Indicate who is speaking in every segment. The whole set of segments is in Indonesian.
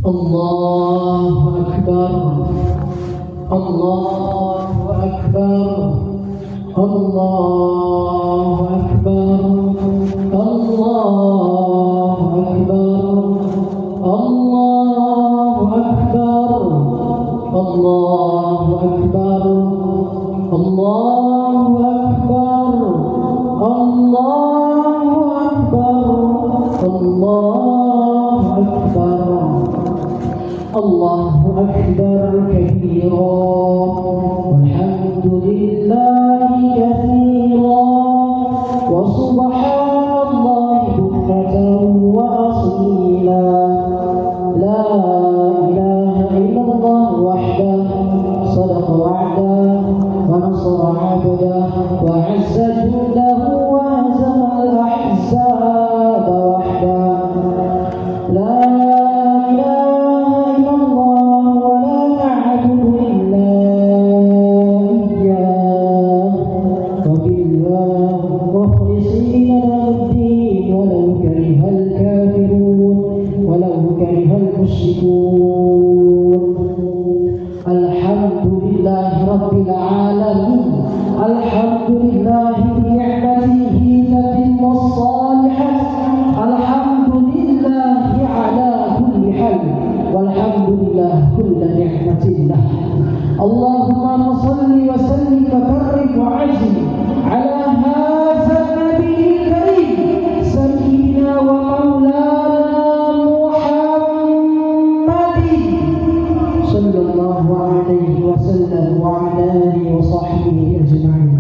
Speaker 1: Allahu Akbar, Allahu Akbar, Allahu Akbar, Allahu Akbar, Allahu Akbar, Allahu Akbar, Allahu Akbar, Allahu Akbar, Allahu Akbar, Allahu Akbar kabira, walhamdulillahi katsira, wa subhanallahi bukratan wa asila, la ilaha illallah wahdahu sadaqa wa'dah wa nasara 'abdahu wa 'azza jundahu wa hazama al-ahzaba wahdahu, la Rabbil alamin, alhamdulillahi bi'ni'matihi tatimmus shalihat, alhamdulillahi ala kulli hal, walhamdulillah kullu ni'matillah. Allahumma salli wa sallim wa karrim wa azim ala hadha nabiyil karim sayyidina wa maulana Muhammadin sallallahu alaihi wasallam wa ala alihi wa sahbihi ajma'in.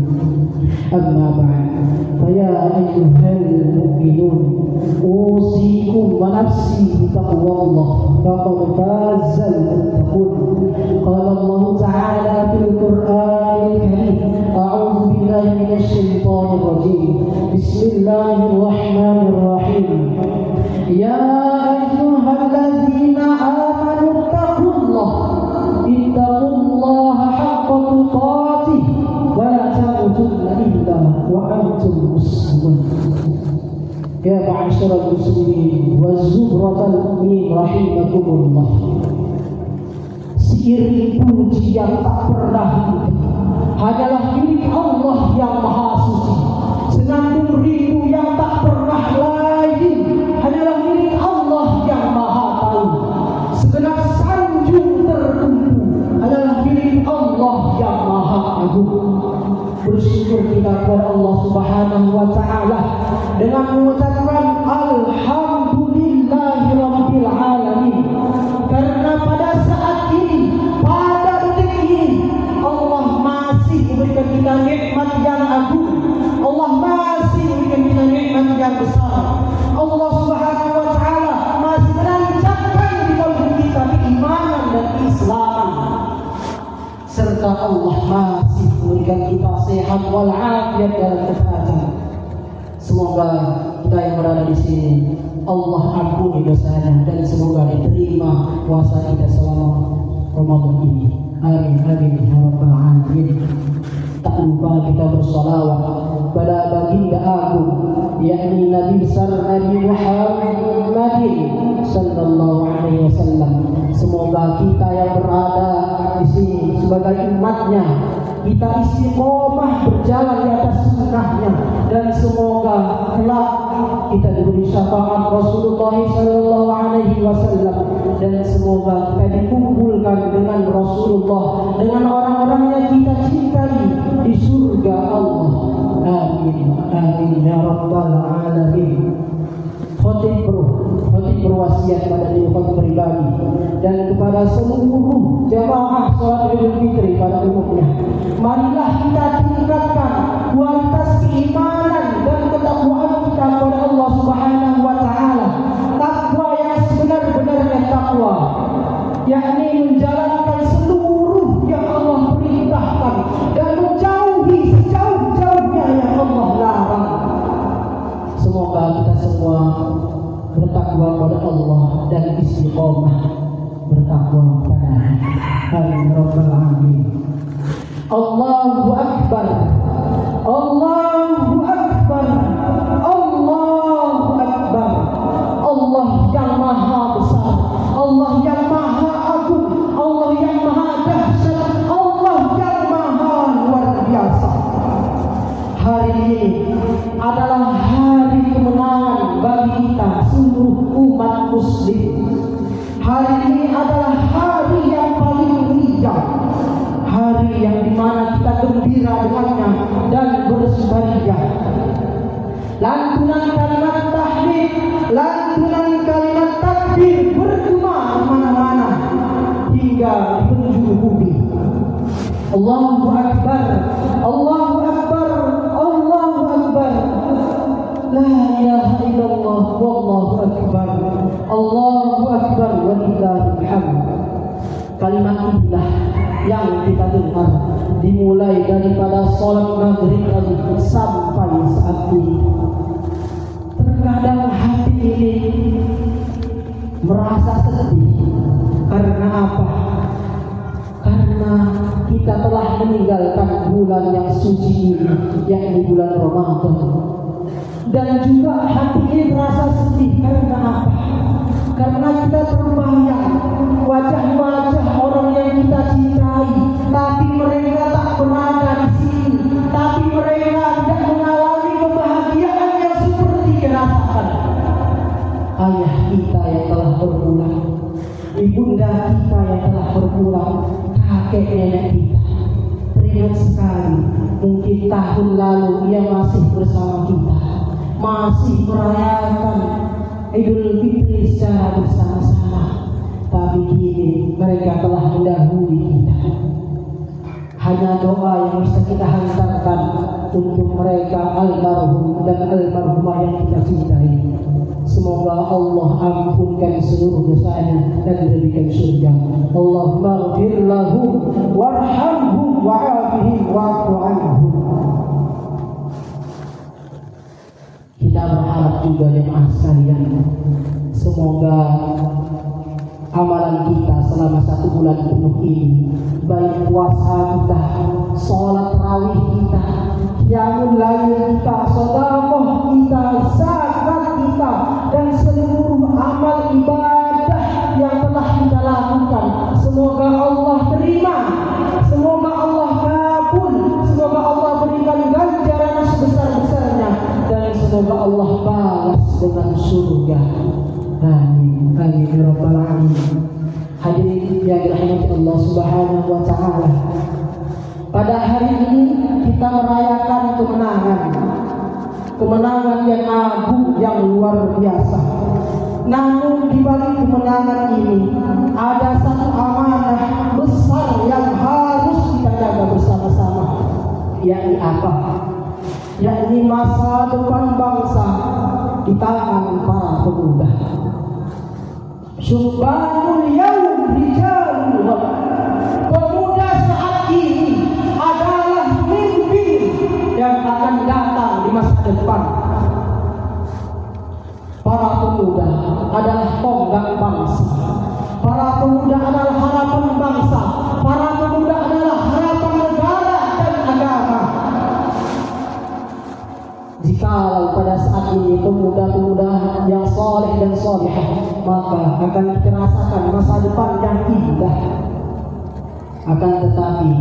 Speaker 1: Amma ba'd, fa ya ayyuhal mu'minun, usikum wa nafsi bi taqwallah, faqad fazal muttaqun. Qala Allah ta'ala fil Qur'anil karim, a'udzu billahi minasy syaithanir rajim. Bismillahirrahmanirrahim. Ya ayyuhalladzina amanu ittaqullaha haqqa tuqatih wa la tamutunna illa wa antum muslimun. Ya ma'asyiral muslimin wa zumratal mu'minin rahimakumullah. Seiring puji yang tak pernah henti hanyalah milik Allah yang Maha Suci. Senandung rindu yang tak pernah lain hanyalah milik Allah yang Maha Tahu. Segenap sanjung tertentu adalah milik Allah yang Maha Agung. Bersyukur kita kepada Allah Subhanahu wa Ta'ala dengan mengucapkan alhamdulillahi rabbil alamin, karena pada saat ini, pada detik ini, Allah masih memberikan kita nikmat yang agung. Allah masih memberikan kita nikmat yang besar. Allah Subhanahu wa Ta'ala masih menancapkan di dalam kita keimanan dan keislaman, serta Allah masih memberikan kita sehat walafiat dalam kesehatan. Semoga kita yang berada di sini Allah ampuni dosanya dan semoga diterima puasa kita selama Ramadan ini. Amin amin ya rabbal alamin. Tak lupa kita bersalawat pada baginda agung, yakni Nabi besar Nabi Muhammadin sallallahu alaihi wasallam. Semoga kita yang berada di sini sebagai umatnya, kita istiqomah berjalan di atas sunnahnya, dan semoga kelak kita diberi syafaat Rasulullah sallallahu alaihi wasallam, dan semoga kita dikumpulkan dengan Rasulullah, dengan orang-orang yang kita cintai di surga Allah. Amin amin ya rabbal alamin. Khotib berwasiat pada diri khotib pribadi dan kepada seluruh jamaah salat Idul Fitri pada umumnya. Marilah kita tingkatkan kualitas keimanan dan ketakwaan kita kepada Allah Subhanahu wa Ta'ala. Takwa yang sebenar-benarnya takwa, yakni menjalankan seluruh yang Allah perintahkan dan menjauhi sejauh-jauhnya yang Allah larang. Semoga kita semua bertakwa kepada Allah dan istiqomah bertakwa kepada Amin rabbal alamin. Allahu Akbar, Allahu Akbar, Allahu Akbar. Allah yang maha besar, Allah yang Hari ini adalah hari yang paling meriah, hari yang dimana kita gembira dengannya dan bersukaria. Lantunan kalimat tahlil, lantunan kalimat takbir bergema mana-mana hingga di penjuru bumi. Allahu Akbar, Allahu Akbar, Allahu Akbar. La ilaha illallah, wallahu akbar, Allahu akbar, walillahil hamd. Kalimat inilah yang kita dengar dimulai daripada salat maghrib tadi sampai saat ini. Terkadang hati ini merasa sedih. Karena apa? Karena kita telah meninggalkan bulan yang suci ini, yakni bulan Ramadan. Dan juga hati ini merasa sedih karena apa? Karena kita terbayang wajah-wajah orang yang kita cintai, tapi mereka tak berada di sini, tapi mereka tidak mengalami kebahagiaan yang seperti kerasakan ayah kita yang telah berpulang, ibunda kita yang telah berpulang, kakek nenek kita. Teringat sekali, mungkin tahun lalu ia masih bersama kita, masih merayakan Idul Fitri secara bersama-sama. Tapi kini mereka telah mendahului kita. Hanya doa yang bisa kita hantarkan untuk mereka almarhum dan almarhumah yang kita cintai. Semoga Allah ampunkan seluruh dosanya dan diberikan surga. Allahumma ighfir lahum warhamhum wa'afihim wa'fu anhum. Kita berharap juga jemaah sekalian, semoga amalan kita selama 1 bulan penuh ini, baik puasa kita, sholat tarawih kita, qiyamul lail kita, sedekah kita, zakat kita, dan seluruh amal ibadah yang telah kita lakukan, semoga Allah terima, semoga Allah kabul, semoga Allah berikan ganjaran sebesar-besarnya, dan semoga Allah balas dengan surga. Amin, amin ya rabbal alamin. Hadirin yang dirahmati Allah Subhanahu wa taala, pada hari ini kita merayakan kemenangan yang agung, yang luar biasa. Namun di balik kemenangan ini ada satu amanah besar yang harus kita jaga bersama-sama. Yakni apa? Yakni masa depan bangsa di tangan para pemuda. Syubbanul yaum rijalul ghad. Pemuda saat ini adalah mimpi yang akan datang di masa depan. Para pemuda adalah tonggak bangsa. Para pemuda adalah harapan bangsa. Para pemuda adalah harapan negara dan agama. Jikalau pada saat ini pemuda-pemuda yang soleh dan solehah, maka akan kita rasakan masa depan yang indah. Akan tetapi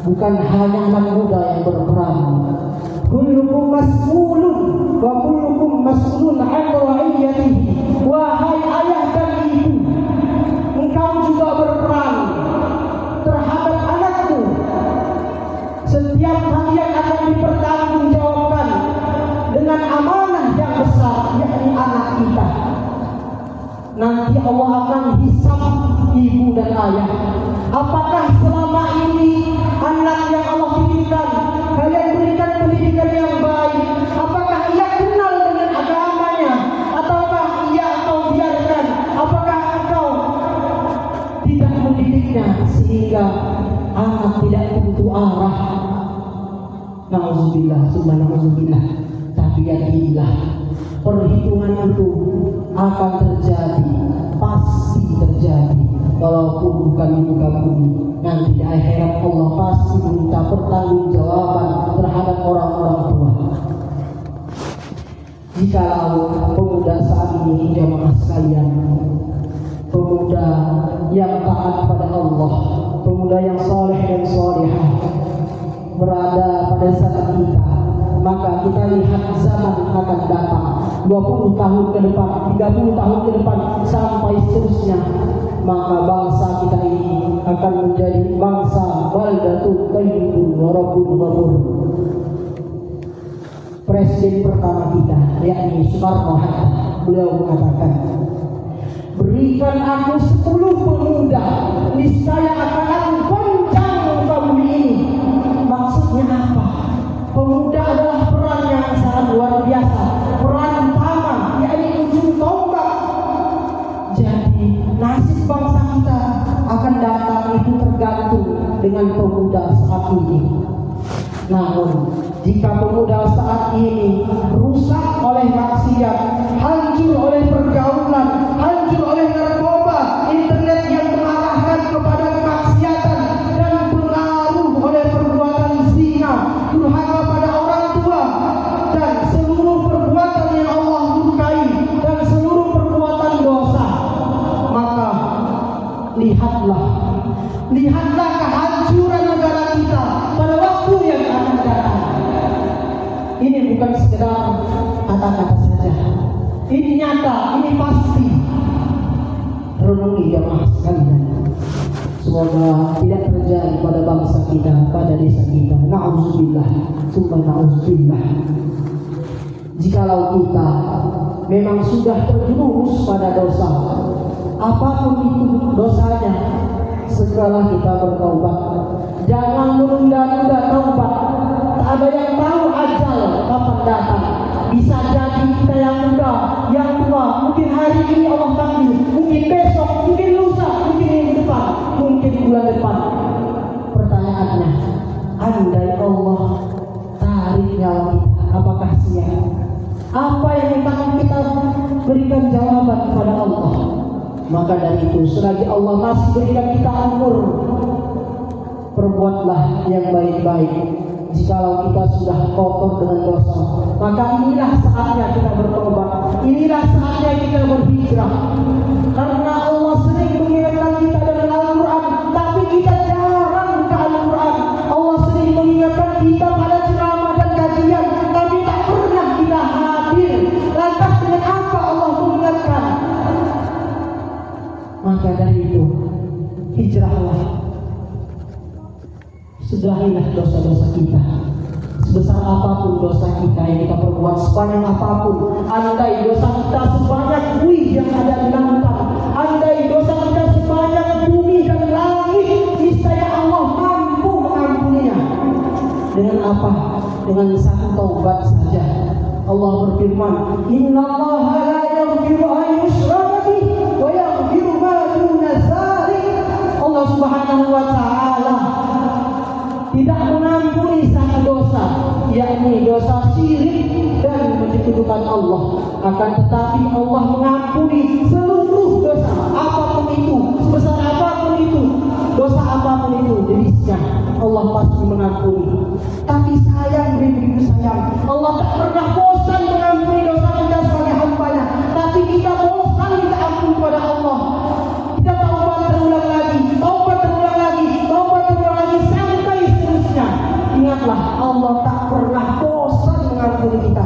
Speaker 1: bukan hanya anak muda yang berperan. Kullukum mas'ulun wa kullukum mas'ulun 'an ra'iyatihi. Wahai ayah dan ibu, engkau juga berperan terhadap anakmu. Setiap kalian akan dipertanggungjawabkan dengan amanah yang besar, yakni anak kita. Nanti Allah akan hisab ibu dan ayah. Apakah selama ini anak yang Allah titipkan kalian berikan pendidikan yang baik? Apakah ia kenal dengan agamanya? Ataukah ia engkau biarkan? Apakah engkau tidak mendidiknya sehingga anak tidak tentu arah? Na'udzubillah, summa na'udzubillah. Tapi yakinilah, perhitungan itu akan terjadi, pasti terjadi. Walaupun bukan di muka bumi, nanti di akhirat Allah pasti minta pertanggungjawaban terhadap orang-orang tua. Jikalau pemuda saat ini jamaah sekalian, pemuda yang taat pada Allah, pemuda yang soleh dan solehah berada pada zaman kita, maka kita lihat zaman akan datang 20 tahun ke depan, 30 tahun ke depan, sampai seterusnya maka bangsa kita ini akan menjadi bangsa baldatun thayyibun wa rabbun ghafur. Presiden pertama kita, yakni Soekarno-Hatta, beliau mengatakan, berikan aku 10 pemuda, niscaya akan aku goncang muka bumi ini. Maksudnya apa? Pemuda adalah peran yang sangat luar biasa, peran utama, yakni ujung tombak. Jadi nasib bangsa kita akan datang itu tergantung dengan pemuda saat ini. Namun jika pemuda saat ini rusak oleh maksiat, hancur oleh pergaulan, hancur oleh narkoba, internet yang mengarahkan kepada kemaksiatan, dan pengaruh oleh perbuatan zina, durhaka pada orang tua, dan seluruh perbuatan yang Allah murkai, dan seluruh perbuatan dosa, maka lihatlah kehancuran negara kita pada waktu yang akan datang. Ini bukan sekedar kata-kata saja, ini nyata, ini pasti. Renungi jamaah sekalian, semoga tidak terjadi pada bangsa kita, pada desa kita. Na'udzubillah, summa na'udzubillah. Jikalau kita memang sudah terjerumus pada dosa, apapun itu dosanya, segeralah kita bertaubat. Jangan menunda-nunda taubat. Tak ada yang tahu ajal kapan datang. Bisa jadi kita yang muda, yang tua, mungkin hari ini Allah panggil, mungkin besok, mungkin lusa, mungkin minggu depan, mungkin bulan depan. Pertanyaannya, andai Allah tarik nyawa kita, apakah siap? Apa yang kita berikan jawaban kepada Allah? Maka dari itu, selagi Allah masih berikan kita umur, perbuatlah yang baik-baik. Jikalau kita sudah kotor dengan dosa, maka inilah saatnya kita bertobat, inilah saatnya kita berhijrah. Karena Allah sering mengingatkan kita dengan Al-Quran, tapi kita jarang buka Al-Quran. Allah sering mengingatkan kita pada ceramah dan kajian, tapi tak pernah kita hadir. Lantas dengan apa Allah mengingatkan? Maka dari itu, hijrahlah. Sudahilah dosa-dosa kita. Sebesar apapun dosa kita yang kita perbuat, sebanyak apapun, andai dosa kita sebanyak buih yang ada di lautan, andai dosa kita sebanyak bumi dan langit, niscaya Allah mampu mengampuninya. Dengan apa? Dengan satu taubat saja. Allah berfirman, Innallaha la yaghfiru an yushraka bihi wa yaghfiru ma duna dzalik. Allah Subhanahu wa taala tidak mengampuni satu dosa, yakni dosa syirik dan menyekutukan Allah. Akan tetapi Allah mengampuni seluruh dosa, apapun itu, sebesar apapun itu, dosa apapun itu jenisnya, Allah pasti mengampuni. Tapi sayang, beribu sayang, Allah tak pernah bosan mengampuni dosa kita sebagai hamba-Nya. Tapi kita bosan minta ampun kepada Allah. Kita taubat terulang lagi, taubat terulang lagi, taubat terulang lagi, sampai seterusnya. Ingatlah, Allah tak pernah bosan mengampuni kita.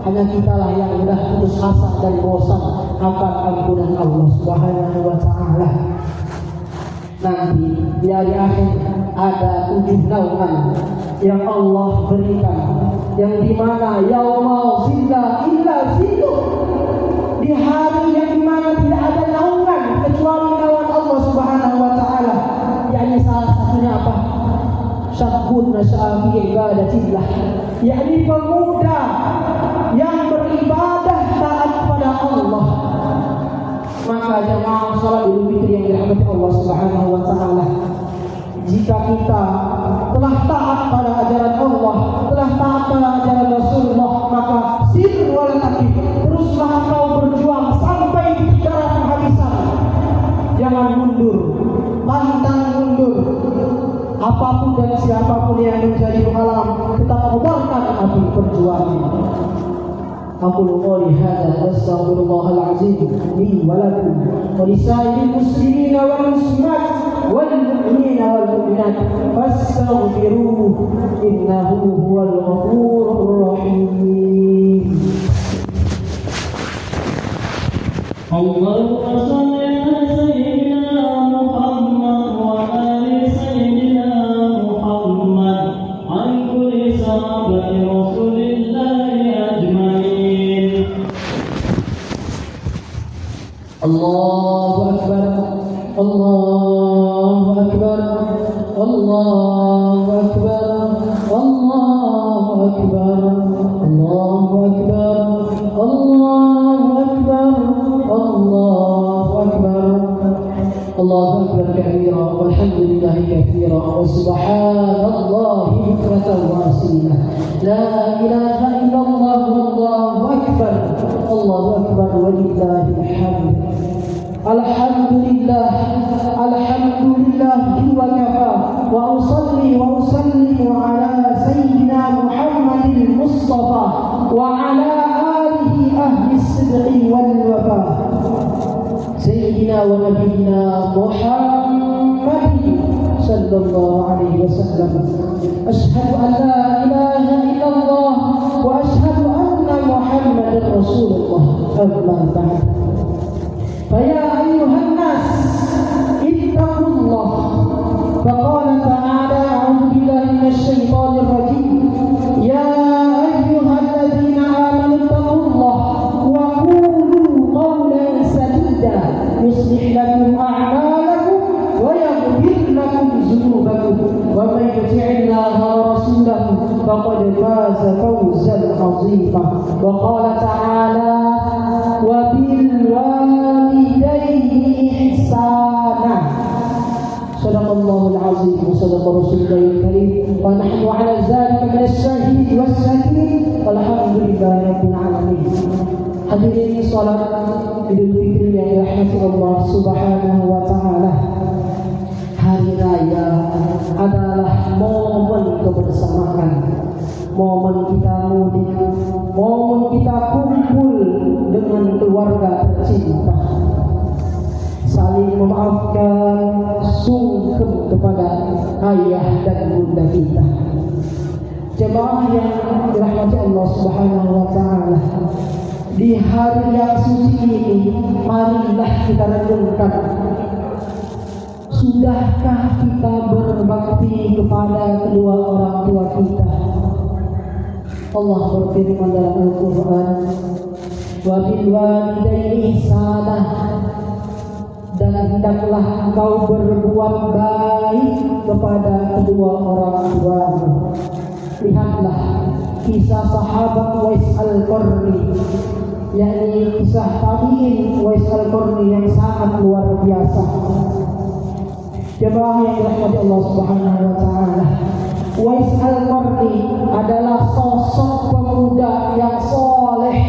Speaker 1: Hanya kitalah yang sudah putus asa dan bosan akan ampunan Allah Subhanahu wa taala. Nanti di hari akhir ada 7 naungan yang Allah berikan, yang dimana yaumau zilla illa zilluh, di hari yang dimana tidak ada naungan kecuali naungan Allah Subhanahu wa taala. Yakni salah satunya apa? Syabun nasya'a fi ibadatillah, yakni pemuda yang beribadah taat kepada Allah. Maka jemaah salat Idul Fitri yang dirahmati Allah Subhanahu wa taala, jika kita telah taat pada ajaran Allah, telah taat pada ajaran Rasulullah, maka sir wal akif, teruslah engkau berjuang sampai titik darah penghabisan. Jangan mundur, pantang mundur. Apapun dan siapapun yang menjadi penghalang, tetap kobarkan api perjuangan. Aqulu qouli hadza wa astaghfirullahal azim li wa lakum wa lisairil muslimina wal muslimat wal mu'minina wal mu'minat fastaghfiruhu innahu huwal ghafurur rahim. Allahumma shalli ala sayyidina Allahu Akbar, Allahu Akbar, Allahu Akbar, Allahu Akbar, Allahu Akbar. Allahu Akbar kabira, walhamdulillahi katsira, wa subhanallahi bukratan wa asila. La ilaha illallah, wallahu akbar, Allahu akbar, walillahil hamd. Alhamdulillah, alhamdulillah wa kafa, wa usalli wa usallimu ala sayyidina Muhammadil Mustafa wa ala alihi ahli sidqi wal wafa. Sayyidina wa nabiyina Muhammadin sallallahu alaihi wasallam. Ashhadu an la ilaha illallah wa ashhadu anna Muhammadar Rasulullah. Amma ba'd. Faya ayyuhan nas ittaqullah. Faqala ta'ala a'udzu billahi minasy syaithanir rajim. Ya ayyuhalladzina amanu ittaqullah wa qulu qawlan sadida yuslih lakum a'malakum wa yaghfir lakum dhunubakum wa may yuti'illaha wa rasulahu faqad faza fawzan 'azima. Wa qala ta'ala wa bil walidayni ihsana. Sadaqallahul 'azim wa sadaqa rasulul karim wa nahnu 'ala dzalika minasyahidin wasyakir walhamdulillahi rabbil alamin. Hadirin salat Idul Fitri yang dirahmati Allah Subhanahu wa taala. Hari raya adalah momen kebersamaan, momen kita mudik, momen kita kumpul dengan keluarga tercinta, saling memaafkan, sungkem kepada ayah dan bunda kita. Jemaah yang dirahmati Allah Subhanahu wa taala, di hari yang suci ini marilah kita renungkan, sudahkah kita berbakti kepada kedua orang tua kita? Allah berfirman dalam Al-Quran, wa bil walidayni ihsana, dan hendaklah engkau berbuat baik kepada kedua orang tuamu. Lihatlah kisah sahabat Uwais Al-Qarni, yakni kisah tabi'in Uwais Al-Qarni yang sangat luar biasa. Jemaah yang dirahmati Allah Subhanahu wa taala, Uwais Al-Qarni adalah sosok pemuda yang soleh,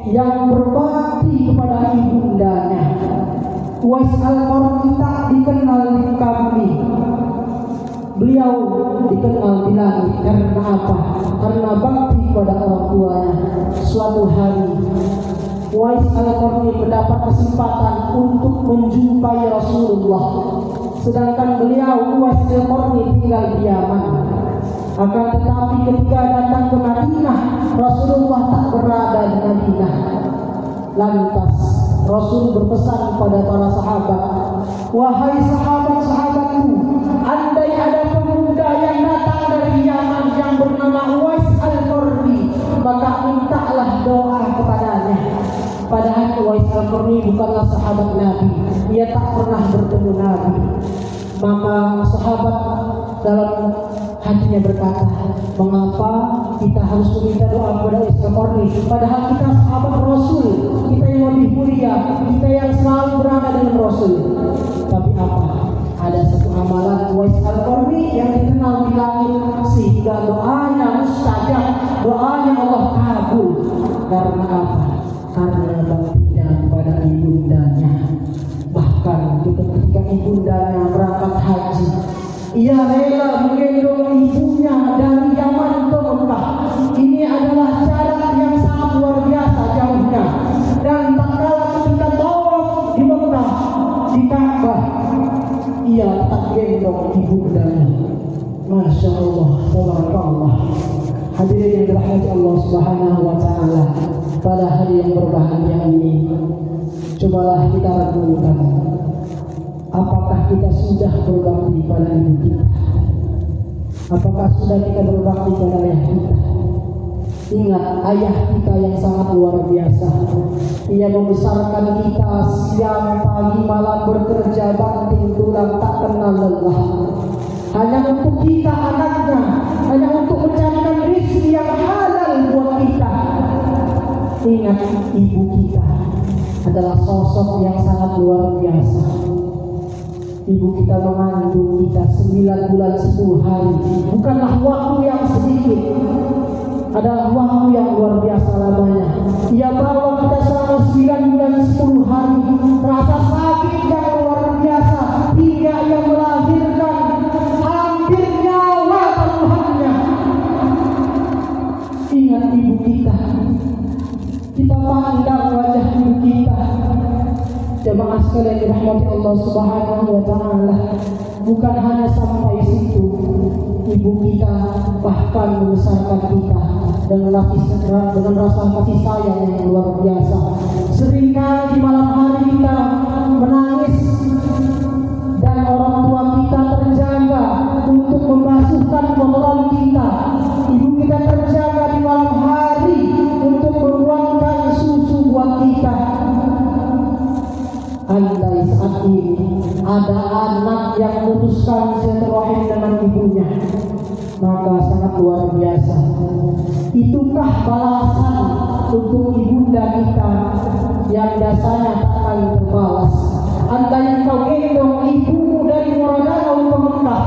Speaker 1: yang berbakti kepada ibundanya. Uwais Al-Qarni tak dikenal di kami, beliau dikenal di langit. Karena apa? Karena bakti kepada orang tuanya. Suatu hari Uwais Al-Qarni mendapat kesempatan untuk menjumpai Rasulullah, sedangkan beliau Uwais Al-Qarni tinggal di Yaman. Akan tetapi ketika datang ke Madinah, Rasulullah tak berada di Madinah. Lantas Rasul berpesan kepada para sahabat, wahai sahabat-sahabatku, andai ada pemuda yang datang dari Yaman yang bernama Uwais Al-Qarni, maka mintalah doa kepadanya. Padahal Uwais Al-Qarni bukanlah sahabat Nabi, ia tak pernah bertemu Nabi. Maka sahabat dalam hatinya berkata, mengapa kita harus meminta doa kepada Uwais Al-Qarni, padahal kita sahabat Rasul, kita yang lebih mulia, kita yang selalu berada dengan Rasul. Tapi apa? Ada satu amalan Uwais Al-Qarni yang dikenal di langit, sehingga doanya mustajab, doanya Allah kabul. Karena apa? Karena baktinya kepada ibundanya. Bahkan ketika ibundanya berangkat haji, ia rela menggendong ibunya dari Yaman ke Mekah. Ini adalah jarak yang sangat luar biasa jauhnya. Dan tak kala ketika tawaf di Mekah, di Ka'bah, ia tak gendong ibundanya. Masya Allah, tabarakallah. Hadirin yang dirahmati Allah Subhanahu wa taala, pada hari yang berbahagia ini, cobalah kita renungkan, apakah kita sudah berbakti pada ibu kita? Apakah sudah kita berbakti pada ayah kita? Ingat, ayah kita yang sangat luar biasa. Ia membesarkan kita siang, pagi, malam, bekerja banting tulang bilang tak kenal lelah. Hanya untuk kita anaknya, hanya untuk mencarikan rezeki yang halal buat kita. Ingat, ibu kita adalah sosok yang sangat luar biasa. Ibu kita mengandung kita 9 bulan 10 hari. Bukanlah waktu yang sedikit, adalah waktu yang luar biasa lamanya. Ia bawa kita selama 9 bulan 10 hari. Rasa sakit yang luar biasa hingga ia melahirkan hampir nyawa taruhannya. Ingat ibu kita. Kita pandang wajah ibu kita. Jemaah sekalian dirahmati Allah Subhanahu wa taala. Bukan hanya sampai situ, ibu kita bahkan membesarkan kita dengan rasa kasih sayang yang luar biasa. Seringkali di malam hari kita menangis dan orang tua kita terjaga untuk membasuhkan kotoran kita. Ibu kita terjaga di malam hari untuk menuangkan susu buat kita. Andai saat ini ada anak yang memutuskan silaturahim dengan ibunya, maka sangat luar biasa. Itukah balasan untuk ibunda kita yang dasarnya tak akan terbalas? Andai kau gendong ibumu dari Muradana ke Mekah,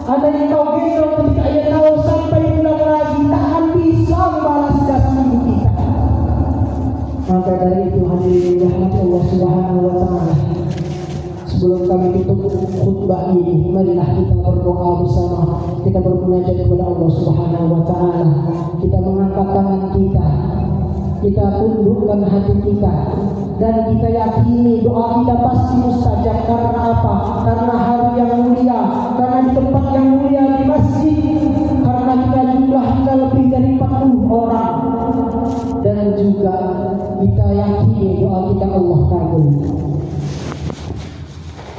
Speaker 1: andai kau gendong ketika ia tahu sampai pulang lagi, tak akan bisa membalas jasa ibu kita. Maka dari itu hadirin rahmat Allah Subhanahu wa taala, sebelum kami tutup khutbah ini, marilah kita berdoa bersama. Kita bermunajat kepada Allah Subhanahu wa taala. Kita mengangkat tangan kita. Kita tundukkan hati kita dan kita yakini doa kita pasti mustajab. Karena apa? Karena hari yang mulia, karena di tempat yang mulia di masjid, karena kita jumlah kita lebih dari 40 orang, dan juga kita yakini doa kita Allah kabul.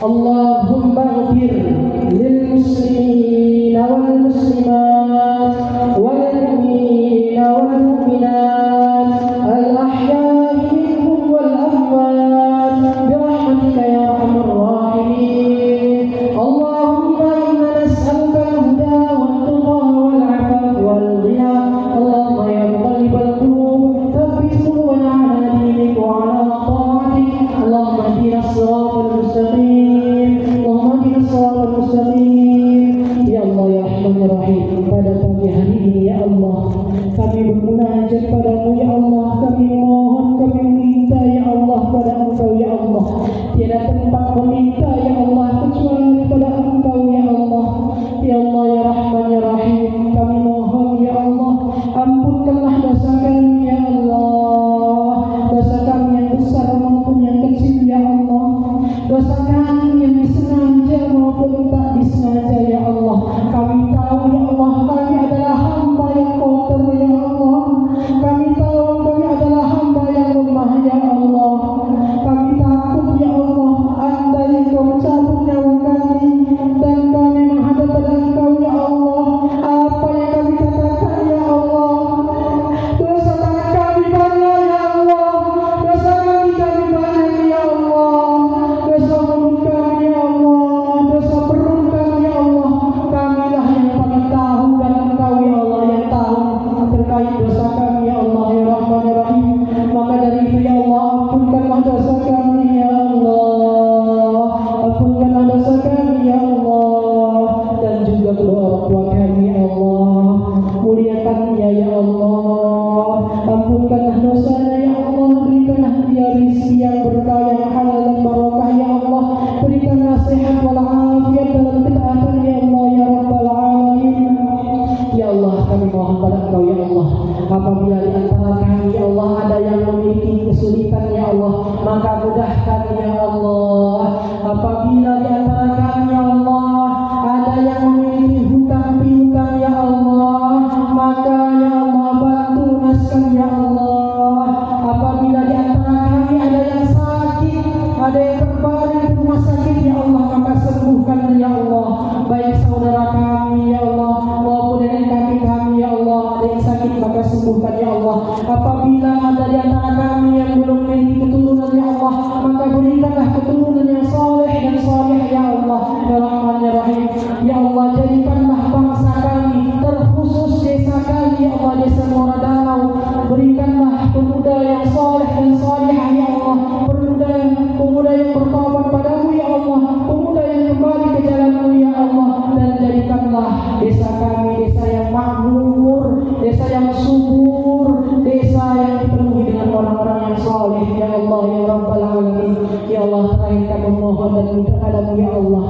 Speaker 1: Allahumma ighfir lil muslimina wal muslimat wal mu'minina wal mu'minat al ahya'i minhum wal amwat bi rahmatika ya arhamar rahimin. Allahumma inna nas'aluka al-huda wat tuqa wal 'afaf wal ghina. Allahumma ya muqallibal qulub thabbit qulubana 'ala dinik wa 'ala ta'atik. Allahumma ihdina as-siratal mustaqim. Ya Allah ya Rahman ya Rahim, pada pagi hari ini ya Allah, kami bermunajat padamu ya Allah. Kami mohon, kami meminta ya Allah pada Engkau ya Allah. Tiada tempat meminta ya Allah kecuali pada Engkau ya Allah. Ya Allah ya Rahman ya Rahim, kami mohon ya Allah, ampunkanlah dosa kami ya Allah. Dosa kami yang besar maupun yang kecil ya Allah. Dosa kami yang disengaja maupun tak disengaja ya Allah. Kami tahu ya Allah, kami adalah hamba yang kotor ya Allah. Kami tahu kami adalah hamba yang lemah ya Allah. Kami takut ya Allah, andai Engkau mencabut nyawa kami dan kami menghadap pada Engkau ya Allah, apa yang kami katakan ya Allah? Dosa kami banyak ya Allah. Dosa kami banyak ya Allah. Dosa mulut kami ya Allah. Dosa perut kami ya Allah. Kamilah yang paling tahu dan Engkau ya Allah yang tahu terkait dosa kami ya Allah ya Rahman ya Rahim. Maka dari itu ya Allah, ampunkanlah dosa kami ya Allah. Ampunkanlah dosa kami ya Allah, dan juga kedua orang tua kami ya Allah. Muliakannya ya Allah. Ampunkanlah dosanya ya Allah. Berikanlah dia rezeki yang berkah, yang halal dan barokah ya Allah. Berikanlah sehat walafiat dalam ketaatan ya Allah ya Rabbal Alamin. Ya Allah, kami mohon pada Engkau ya Allah, apabila di antara kami ya Allah ada yang memiliki kesulitan ya Allah, maka mudahkan ya Allah. Apabila di antara kami ya Allah ada yang memiliki hutang piutang ya Allah, maka ya Allah bantu lunaskan ya Allah. Apabila di antara kami ada yang sakit, ada yang terbaring di rumah sakit ya Allah, maka sembuhkan ya Allah. Baik saudara kami ya Allah maupun nenek kakek kami ya Allah, ada yang sakit maka sembuhkan ya Allah. Apabila ada di antara kami yang belum memiliki keturunan ya Allah, maka berikanlah keturunan yang saleh dan saleh ya Allah, terakhir kami mohon dan minta padamu ya Allah,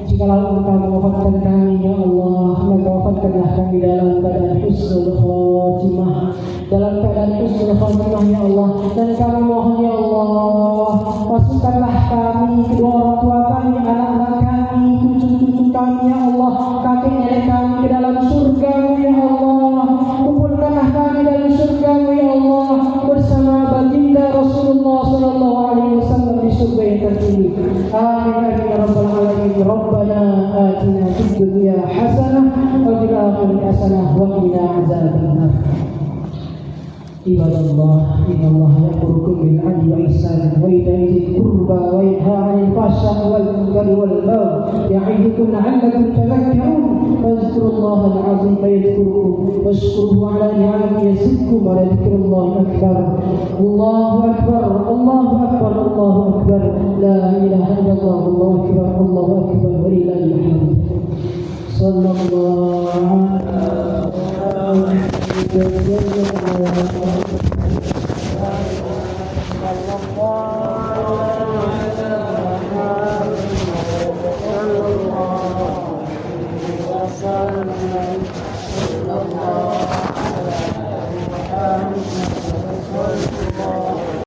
Speaker 1: jikalau Engkau mewafatkan kami ya Allah, maka wafatkanlah kami dalam keadaan husnul khotimah, dalam keadaan husnul khotimah ya Allah. Dan kami mohon ya Allah, masukkanlah kami, kedua orang tua kami, anak-anak kami, cucu-cucu kami ya Allah, kakek nenek kami ke dalam surga-Mu ya Allah. Kumpulkanlah kami dalam surga-Mu ya Allah, bersama baginda Rasulullah sallallahu alaihi wasallam di surga yang tertinggi. Amin amin ya rabbal alamin. Rabbana atina fid dunya hasanah wa fil akhirati hasanah wa qina adzabannar. Ibadallah, innallaha ya'murukum bil 'adli wal ihsani wa ita'i dzil qurba wa yanha 'anil fahsya'i wal munkari wal baghi ya'idukum la'allakum tadhakkarun. Fadhkurullaha al-'azim yadhkurukum washkuruhu 'ala ni'amihi yazidkum wa la dzikrullahi akbar. Allahu akbar, Allahu akbar, Allahu akbar. La ilaha illallah, Allahu akbar, Allahu akbar wa lillahil hamd. Sallallahu alaihi wasallam. Allah